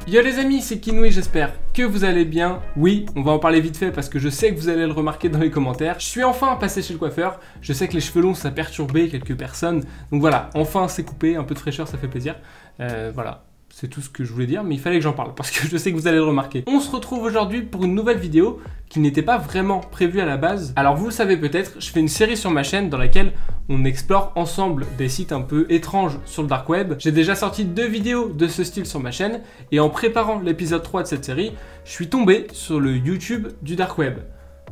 Yo les amis, c'est Kinoui, j'espère que vous allez bien. Oui, on va en parler vite fait parce que je sais que vous allez le remarquer dans les commentaires. Je suis enfin passé chez le coiffeur. Je sais que les cheveux longs ça perturbait quelques personnes. Donc voilà, enfin c'est coupé, un peu de fraîcheur ça fait plaisir. Voilà. C'est tout ce que je voulais dire, mais il fallait que j'en parle parce que je sais que vous allez le remarquer. On se retrouve aujourd'hui pour une nouvelle vidéo qui n'était pas vraiment prévue à la base. Alors vous le savez peut-être, je fais une série sur ma chaîne dans laquelle on explore ensemble des sites un peu étranges sur le dark web. J'ai déjà sorti 2 vidéos de ce style sur ma chaîne et en préparant l'épisode 3 de cette série, je suis tombé sur le YouTube du dark web,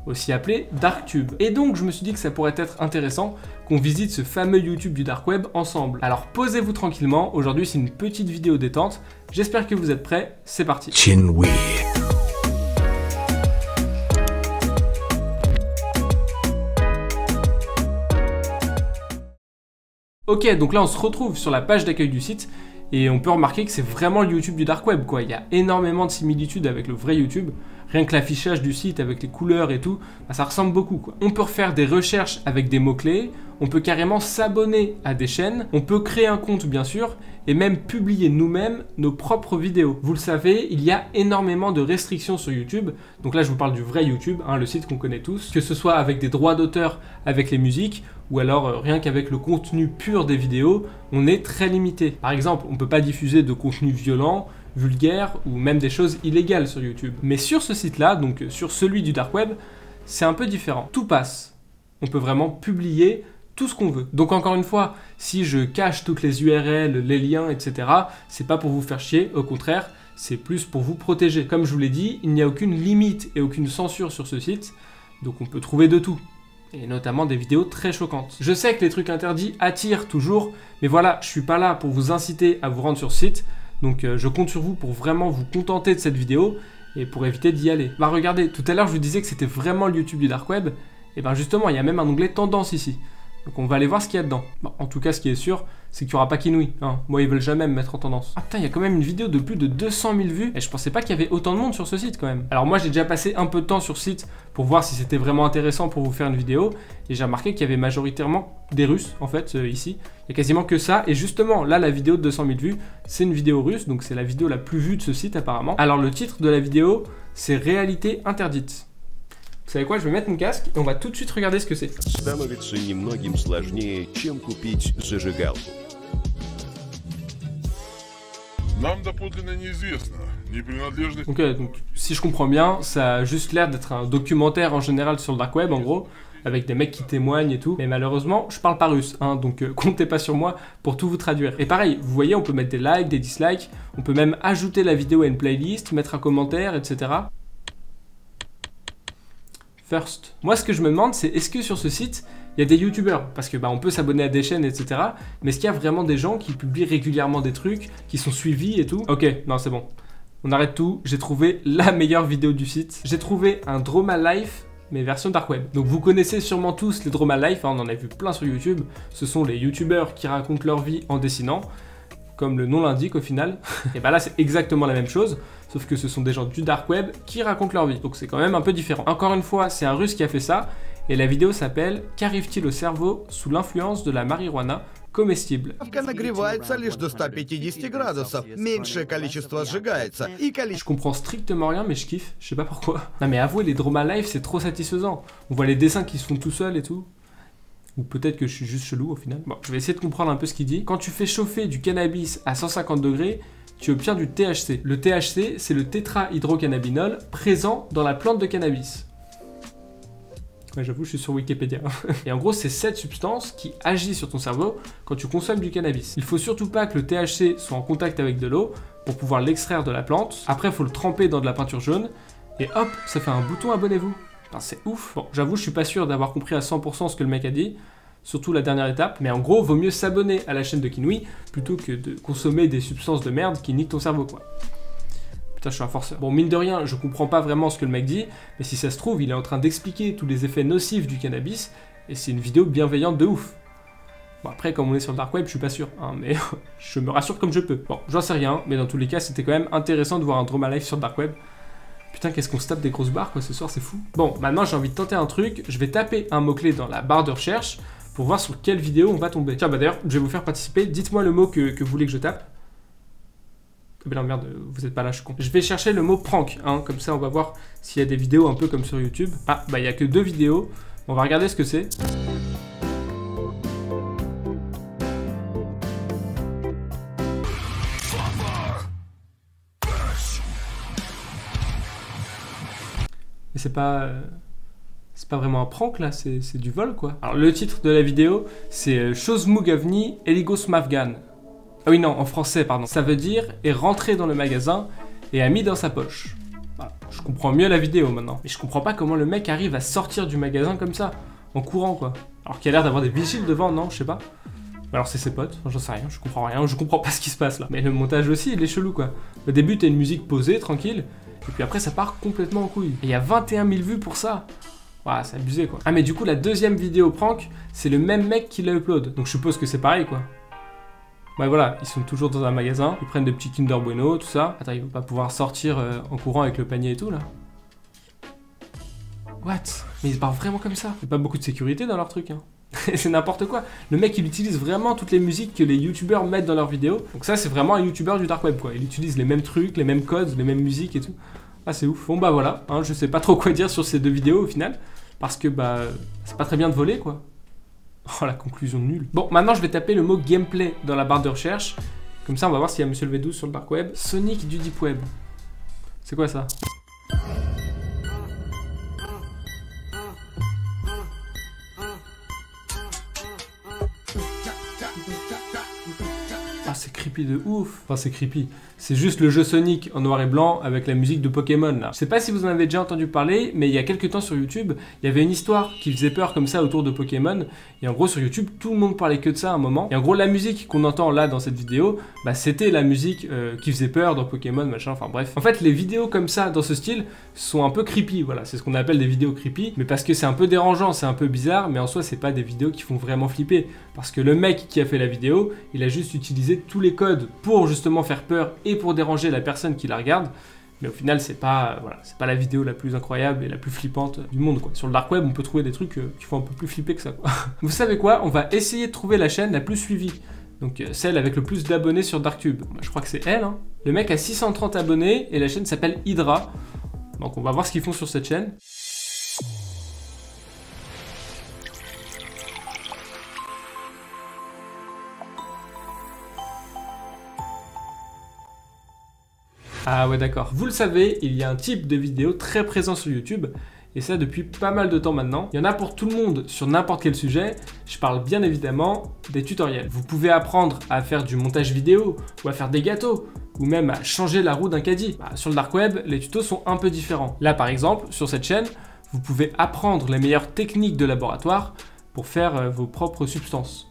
aussi appelé DarkTube. Et donc je me suis dit que ça pourrait être intéressant qu'on visite ce fameux YouTube du dark web ensemble. Alors posez-vous tranquillement, aujourd'hui c'est une petite vidéo détente, j'espère que vous êtes prêts, c'est parti. Kinoui. Ok, donc là on se retrouve sur la page d'accueil du site et on peut remarquer que c'est vraiment le YouTube du dark web quoi. Il y a énormément de similitudes avec le vrai YouTube. Rien que l'affichage du site avec les couleurs et tout, bah, ça ressemble beaucoup quoi. On peut refaire des recherches avec des mots-clés, on peut carrément s'abonner à des chaînes, on peut créer un compte bien sûr, et même publier nous-mêmes nos propres vidéos. Vous le savez, il y a énormément de restrictions sur YouTube, donc là je vous parle du vrai YouTube, hein, le site qu'on connaît tous, que ce soit avec des droits d'auteur avec les musiques, ou alors rien qu'avec le contenu pur des vidéos, on est très limité. Par exemple, on ne peut pas diffuser de contenu violent, vulgaire ou même des choses illégales sur YouTube. Mais sur ce site-là, donc sur celui du dark web, c'est un peu différent. Tout passe. On peut vraiment publier tout ce qu'on veut. Donc encore une fois, si je cache toutes les URL, les liens, etc., c'est pas pour vous faire chier, au contraire, c'est plus pour vous protéger. Comme je vous l'ai dit, il n'y a aucune limite et aucune censure sur ce site, donc on peut trouver de tout. Et notamment des vidéos très choquantes. Je sais que les trucs interdits attirent toujours, mais voilà, je suis pas là pour vous inciter à vous rendre sur ce site, donc je compte sur vous pour vraiment vous contenter de cette vidéo et pour éviter d'y aller. Bah regardez, tout à l'heure je vous disais que c'était vraiment le YouTube du dark web, et ben justement il y a même un onglet tendance ici. Donc on va aller voir ce qu'il y a dedans. Bon, en tout cas ce qui est sûr, c'est qu'il n'y aura pas Kinoui. Hein. Moi ils veulent jamais me mettre en tendance. Ah putain, il y a quand même une vidéo de plus de 200 000 vues. Et je pensais pas qu'il y avait autant de monde sur ce site quand même. Alors moi j'ai déjà passé un peu de temps sur ce site pour voir si c'était vraiment intéressant pour vous faire une vidéo. Et j'ai remarqué qu'il y avait majoritairement des Russes en fait ici. Il y a quasiment que ça. Et justement là la vidéo de 200 000 vues, c'est une vidéo russe. Donc c'est la vidéo la plus vue de ce site apparemment. Alors le titre de la vidéo, c'est Réalité interdite. Vous savez quoi, je vais mettre mon casque et on va tout de suite regarder ce que c'est. Становится немногим сложнее, чем купить зажигалку. Нам доподлинно неизвестно, не принадлежность... Ok, donc si je comprends bien, ça a juste l'air d'être un documentaire en général sur le dark web en gros, avec des mecs qui témoignent et tout. Mais malheureusement, je parle pas russe, hein, donc comptez pas sur moi pour tout vous traduire. Et pareil, vous voyez, on peut mettre des likes, des dislikes, on peut même ajouter la vidéo à une playlist, mettre un commentaire, etc. First. Moi, ce que je me demande, c'est est-ce que sur ce site, il y a des youtubeurs? Parce que bah, on peut s'abonner à des chaînes, etc. Mais est-ce qu'il y a vraiment des gens qui publient régulièrement des trucs, qui sont suivis et tout? Ok, non, c'est bon. On arrête tout. J'ai trouvé la meilleure vidéo du site. J'ai trouvé un Droma Life, mais version dark web. Donc vous connaissez sûrement tous les Droma Life, hein, on en a vu plein sur YouTube. Ce sont les youtubeurs qui racontent leur vie en dessinant, comme le nom l'indique au final. Et bah là, c'est exactement la même chose. Sauf que ce sont des gens du dark web qui racontent leur vie. Donc c'est quand même un peu différent. Encore une fois, c'est un russe qui a fait ça. Et la vidéo s'appelle « Qu'arrive-t-il au cerveau sous l'influence de la marijuana comestible ?» Нагревается лишь до 150 градусов. Меньшее количество сжигается. И количество... Je comprends strictement rien, mais je kiffe. Je sais pas pourquoi. Non mais avouez, les Droma Life, c'est trop satisfaisant. On voit les dessins qui se font tout seuls et tout. Ou peut-être que je suis juste chelou au final. Bon, je vais essayer de comprendre un peu ce qu'il dit. Quand tu fais chauffer du cannabis à 150 degrés, tu obtiens du THC. Le THC, c'est le tétrahydrocannabinol présent dans la plante de cannabis. Ouais, j'avoue, je suis sur Wikipédia. Et en gros, c'est cette substance qui agit sur ton cerveau quand tu consommes du cannabis. Il faut surtout pas que le THC soit en contact avec de l'eau pour pouvoir l'extraire de la plante. Après, il faut le tremper dans de la peinture jaune. Et hop, ça fait un bouton abonnez-vous. C'est ouf. Bon, j'avoue, je suis pas sûr d'avoir compris à 100% ce que le mec a dit. Surtout la dernière étape, mais en gros, vaut mieux s'abonner à la chaîne de Kinoui plutôt que de consommer des substances de merde qui niquent ton cerveau, quoi. Putain, je suis un forceur. Bon, mine de rien, je comprends pas vraiment ce que le mec dit, mais si ça se trouve, il est en train d'expliquer tous les effets nocifs du cannabis, et c'est une vidéo bienveillante de ouf. Bon, après, comme on est sur le dark web, je suis pas sûr, hein, mais je me rassure comme je peux. Bon, j'en sais rien, mais dans tous les cas, c'était quand même intéressant de voir un Droma Life sur le dark web. Putain, qu'est-ce qu'on se tape des grosses barres, quoi, ce soir, c'est fou. Bon, maintenant, j'ai envie de tenter un truc, je vais taper un mot-clé dans la barre de recherche, pour voir sur quelle vidéo on va tomber. Tiens, bah d'ailleurs, je vais vous faire participer. Dites-moi le mot que vous voulez que je tape. Mais non, merde, vous êtes pas là, je suis con. Je vais chercher le mot prank, hein, comme ça on va voir s'il y a des vidéos un peu comme sur YouTube. Ah, bah il y a que 2 vidéos. On va regarder ce que c'est. Mais c'est pas vraiment un prank là, c'est du vol quoi. Alors le titre de la vidéo, c'est Shozmu Gavni Eligos Mafgan. Ah oui non, en français pardon. Ça veut dire est rentré dans le magasin et a mis dans sa poche. Voilà. Je comprends mieux la vidéo maintenant. Mais je comprends pas comment le mec arrive à sortir du magasin comme ça, en courant quoi. Alors qu'il a l'air d'avoir des vigiles devant, non, je sais pas. Alors c'est ses potes, j'en sais rien, je comprends pas ce qui se passe là. Mais le montage aussi, il est chelou quoi. Au début t'as une musique posée, tranquille, et puis après ça part complètement en couille. Et il y a 21 000 vues pour ça. Voilà, c'est abusé quoi. Ah mais du coup la deuxième vidéo prank, c'est le même mec qui l'a upload. Donc je suppose que c'est pareil quoi. Ouais voilà, ils sont toujours dans un magasin, ils prennent des petits Kinder Bueno, tout ça. Attends, ils vont pas pouvoir sortir en courant avec le panier et tout là. What? Mais ils se barrent vraiment comme ça. Il y a pas beaucoup de sécurité dans leur truc hein. C'est n'importe quoi. Le mec il utilise vraiment toutes les musiques que les youtubeurs mettent dans leurs vidéos. Donc ça c'est vraiment un youtubeur du dark web quoi. Il utilise les mêmes trucs, les mêmes codes, les mêmes musiques et tout. Ah c'est ouf. Bon bah voilà, hein, je sais pas trop quoi dire sur ces 2 vidéos au final. Parce que bah c'est pas très bien de voler quoi. Oh la conclusion nulle. Bon maintenant je vais taper le mot gameplay dans la barre de recherche. Comme ça on va voir s'il y a Monsieur le V12 sur le dark web. Sonic du deep web. C'est quoi ça? Ah c'est creepy de ouf. Enfin c'est creepy. C'est juste le jeu Sonic en noir et blanc avec la musique de Pokémon là. Je sais pas si vous en avez déjà entendu parler, mais il y a quelques temps sur YouTube, il y avait une histoire qui faisait peur comme ça autour de Pokémon. Et en gros sur YouTube, tout le monde parlait que de ça à un moment. Et en gros la musique qu'on entend là dans cette vidéo, bah c'était la musique qui faisait peur dans Pokémon, machin, enfin bref. En fait les vidéos comme ça, dans ce style, sont un peu creepy, voilà. C'est ce qu'on appelle des vidéos creepy. Mais parce que c'est un peu dérangeant, c'est un peu bizarre, mais en soi c'est pas des vidéos qui font vraiment flipper. Parce que le mec qui a fait la vidéo, il a juste utilisé tous les codes pour justement faire peur et pour déranger la personne qui la regarde, mais au final c'est pas voilà, c'est pas la vidéo la plus incroyable et la plus flippante du monde quoi. Sur le dark web on peut trouver des trucs qui font un peu plus flipper que ça quoi. Vous savez quoi, on va essayer de trouver la chaîne la plus suivie, donc celle avec le plus d'abonnés sur Darktube. Je crois que c'est elle hein. Le mec a 630 abonnés et la chaîne s'appelle Hydra, donc on va voir ce qu'ils font sur cette chaîne. Ah ouais d'accord. Vous le savez, il y a un type de vidéo très présent sur YouTube, et ça depuis pas mal de temps maintenant. Il y en a pour tout le monde sur n'importe quel sujet. Je parle bien évidemment des tutoriels. Vous pouvez apprendre à faire du montage vidéo, ou à faire des gâteaux, ou même à changer la roue d'un caddie. Bah, sur le dark web, les tutos sont un peu différents. Là par exemple, sur cette chaîne, vous pouvez apprendre les meilleures techniques de laboratoire pour faire vos propres substances.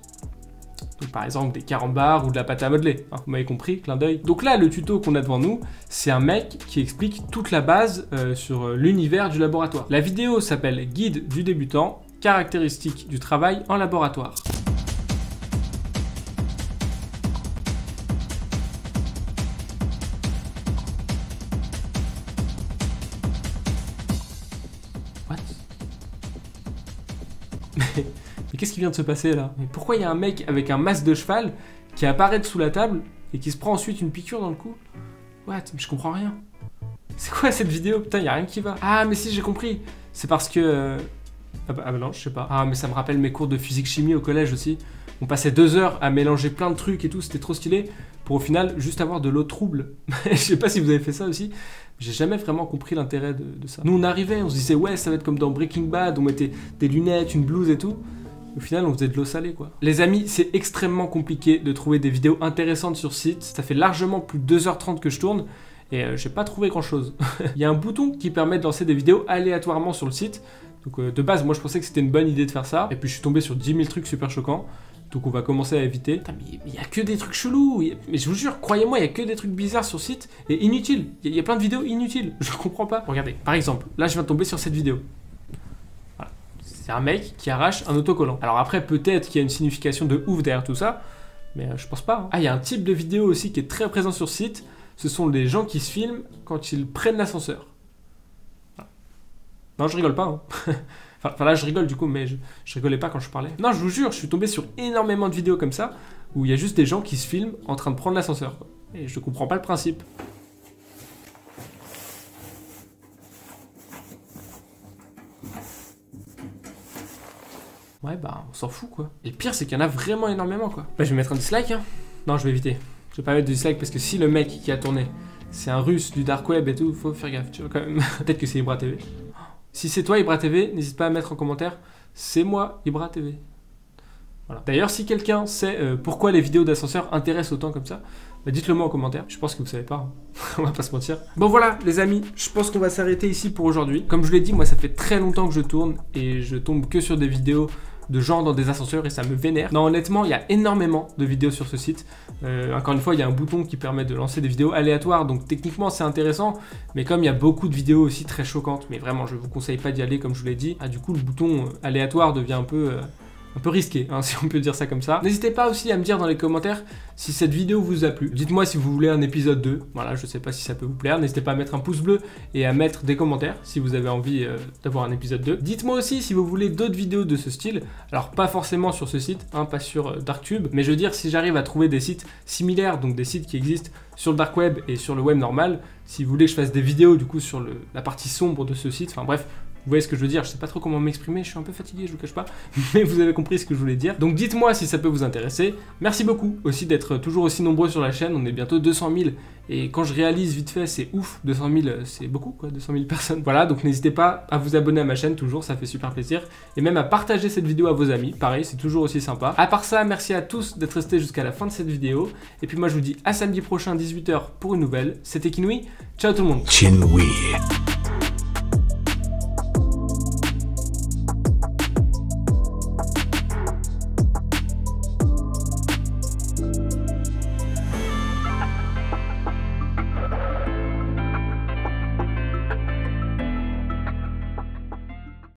Donc, par exemple des carambars ou de la pâte à modeler, hein, vous m'avez compris, clin d'œil. Donc là le tuto qu'on a devant nous, c'est un mec qui explique toute la base sur l'univers du laboratoire. La vidéo s'appelle Guide du débutant, caractéristiques du travail en laboratoire. What? Mais qu'est-ce qui vient de se passer là? Mais pourquoi il y a un mec avec un masque de cheval qui apparaît dessous la table et qui se prend ensuite une piqûre dans le cou? What? Mais je comprends rien. C'est quoi cette vidéo? Putain, il y a rien qui va. Ah mais si, j'ai compris. C'est parce que... Ah bah non, je sais pas. Ah mais ça me rappelle mes cours de physique-chimie au collège aussi. On passait 2 heures à mélanger plein de trucs et tout, c'était trop stylé. Pour au final, juste avoir de l'eau trouble. Je sais pas si vous avez fait ça aussi. J'ai jamais vraiment compris l'intérêt de ça. Nous on arrivait, on se disait ouais ça va être comme dans Breaking Bad, on mettait des lunettes, une blouse et tout. Au final, on faisait de l'eau salée, quoi. Les amis, c'est extrêmement compliqué de trouver des vidéos intéressantes sur site. Ça fait largement plus de 2h30 que je tourne et j'ai pas trouvé grand-chose. Il y a un bouton qui permet de lancer des vidéos aléatoirement sur le site. Donc de base, moi je pensais que c'était une bonne idée de faire ça. Et puis je suis tombé sur 10 000 trucs super choquants. Donc on va commencer à éviter. Putain, mais il y a que des trucs chelous. Mais je vous jure, croyez-moi, il y a que des trucs bizarres sur site et inutiles. Il y a plein de vidéos inutiles. Je comprends pas. Regardez, par exemple, là je viens de tomber sur cette vidéo. C'est un mec qui arrache un autocollant. Alors après, peut-être qu'il y a une signification de ouf derrière tout ça, mais je pense pas. Hein. Ah, il y a un type de vidéo aussi qui est très présent sur ce site. Ce sont les gens qui se filment quand ils prennent l'ascenseur. Non, je rigole pas. Hein. Enfin là, je rigole du coup, mais je rigolais pas quand je parlais. Non, je vous jure, je suis tombé sur énormément de vidéos comme ça, où il y a juste des gens qui se filment en train de prendre l'ascenseur. Et je comprends pas le principe. Ouais, bah, on s'en fout, quoi. Et le pire, c'est qu'il y en a vraiment énormément, quoi. Bah, je vais mettre un dislike, hein. Non, je vais éviter. Je vais pas mettre de dislike parce que si le mec qui a tourné, c'est un russe du dark web et tout, faut faire gaffe, tu vois, quand même. Peut-être que c'est Ibra TV. Si c'est toi, Ibra TV, n'hésite pas à mettre en commentaire, c'est moi, Ibra TV. Voilà. D'ailleurs, si quelqu'un sait pourquoi les vidéos d'ascenseur intéressent autant comme ça, bah dites-le moi en commentaire. Je pense que vous savez pas, hein. On va pas se mentir. Bon voilà, les amis, je pense qu'on va s'arrêter ici pour aujourd'hui. Comme je l'ai dit, moi ça fait très longtemps que je tourne et je tombe que sur des vidéos de gens dans des ascenseurs et ça me vénère. Non, honnêtement, il y a énormément de vidéos sur ce site. Encore une fois, il y a un bouton qui permet de lancer des vidéos aléatoires, donc techniquement c'est intéressant, mais comme il y a beaucoup de vidéos aussi très choquantes, mais vraiment je vous conseille pas d'y aller comme je vous l'ai dit, du coup le bouton aléatoire devient un peu risqué, hein, si on peut dire ça comme ça. N'hésitez pas aussi à me dire dans les commentaires si cette vidéo vous a plu. Dites-moi si vous voulez un épisode 2. Voilà, je sais pas si ça peut vous plaire. N'hésitez pas à mettre un pouce bleu et à mettre des commentaires si vous avez envie d'avoir un épisode 2. Dites-moi aussi si vous voulez d'autres vidéos de ce style. Alors pas forcément sur ce site, hein, pas sur Darktube, mais je veux dire si j'arrive à trouver des sites similaires, donc des sites qui existent sur le dark web et sur le web normal, si vous voulez que je fasse des vidéos du coup sur la partie sombre de ce site, enfin bref, vous voyez ce que je veux dire, je sais pas trop comment m'exprimer, je suis un peu fatigué, je vous cache pas, mais vous avez compris ce que je voulais dire. Donc dites-moi si ça peut vous intéresser. Merci beaucoup aussi d'être toujours aussi nombreux sur la chaîne, on est bientôt 200 000, et quand je réalise vite fait, c'est ouf, 200 000, c'est beaucoup quoi, 200 000 personnes. Voilà, donc n'hésitez pas à vous abonner à ma chaîne, toujours, ça fait super plaisir, et même à partager cette vidéo à vos amis, pareil, c'est toujours aussi sympa. À part ça, merci à tous d'être restés jusqu'à la fin de cette vidéo, et puis moi je vous dis à samedi prochain, 18 h pour une nouvelle. C'était Kinui, ciao tout le monde. Kinui.